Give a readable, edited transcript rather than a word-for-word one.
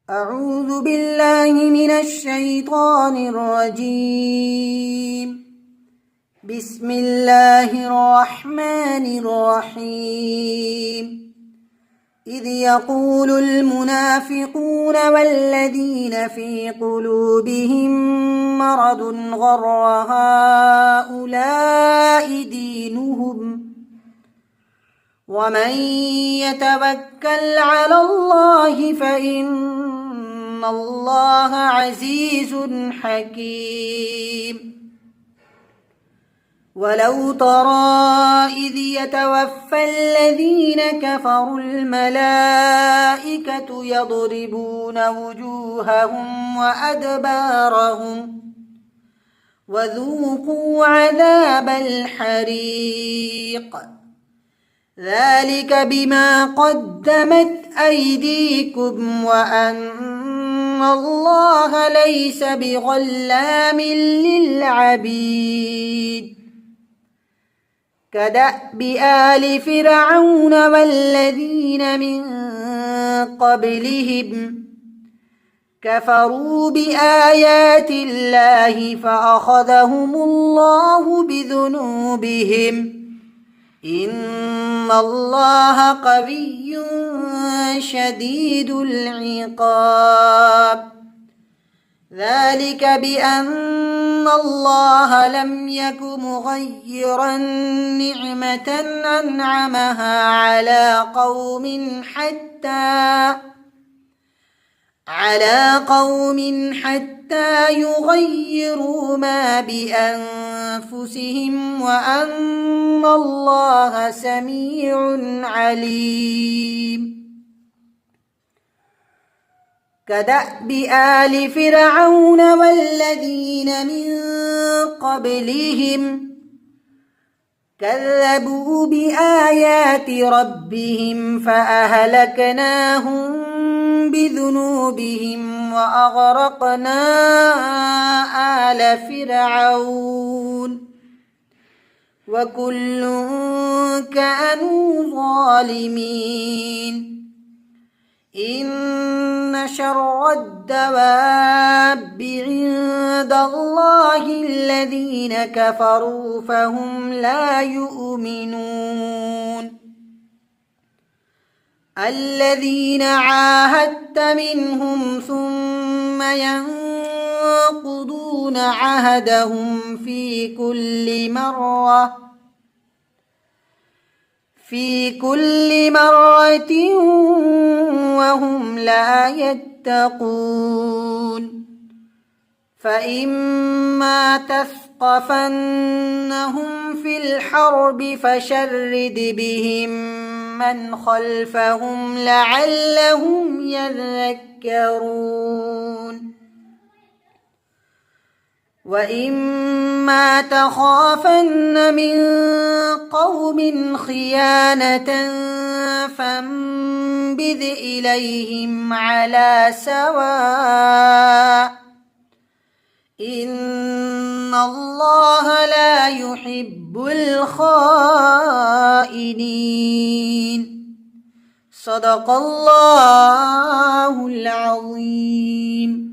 أعوذ بالله من الشيطان الرجيم. بسم الله الرحمن الرحيم. إذ يقول المنافقون والذين في قلوبهم مرض غر هؤلاء دينهم ومن يتوكل على الله فإن الله عزيز حكيم. ولو ترى إذ يتوفى الذين كفروا الملائكة يضربون وجوههم وأدبارهم وذوقوا عذاب الحريق ذلك بما قدمت أيديكم وأن الله ليس بظلام للعبيد. كدأب آل فرعون والذين من قبلهم كفروا بآيات الله فأخذهم الله بذنوبهم إن الله قوي شديد العقاب. ذلك بأن الله لم يك مغيرا نعمة أنعمها على قوم حتى يغيروا ما بأنفسهم وأن الله سميع عليم. كدأب آل فرعون والذين من قبلهم كذبوا بآيات ربهم فأهلكناهم بذنوبهم وأغرقنا آل فرعون وكل كانوا ظالمين. إن شر الدواب عند الله الذين كفروا فهم لا يؤمنون. الذين عاهدت منهم ثم ينقضون عهدهم في كل مرة وهم لا يتقون. فإما تثقفنهم في الحرب فشرد بهم من خلفهم لعلهم يذكرون. وإما تخافن من قوم خيانة فانبذ إليهم على سواء إن الله لا يحب الخائنين. صدق الله العظيم.